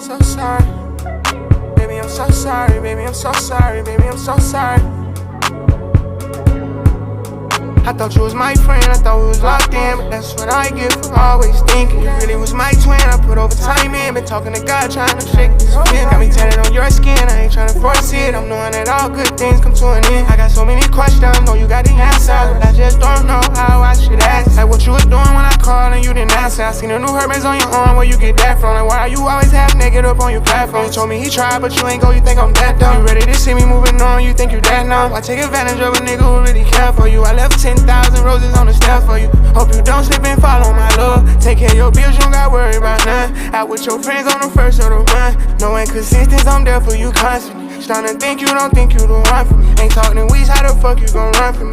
so sorry. Baby, I'm so sorry. Baby, I'm so sorry. Baby, I'm so sorry. I thought you was my friend, I thought we was locked in, but that's what I get for always thinking you really was my twin. I put overtime in, been talking to God, trying to shake this skin. Got me tatted on your skin, I ain't trying to force it. I'm knowing that all good things come to an end. I got so many questions, know you got the answer, but I just don't know how I should ask. Like what you was doing when I called and you didn't answer. I seen the new herpes on your arm, where you get that from? Like why you always have negative on your platform? You told me he tried, but you ain't go, you think I'm that dumb. You ready to see me moving on, you think you that numb. I take advantage of a nigga who really care for you. I left 10,000 roses on the step for you. Hope you don't slip and fall on my love. Take care of your bills, you don't got worry about none. Out with your friends on the first of the month. No inconsistence, I'm there for you constantly. Starting to think you don't think you the one for me. Ain't talking weeks, how the fuck you gon' run for me?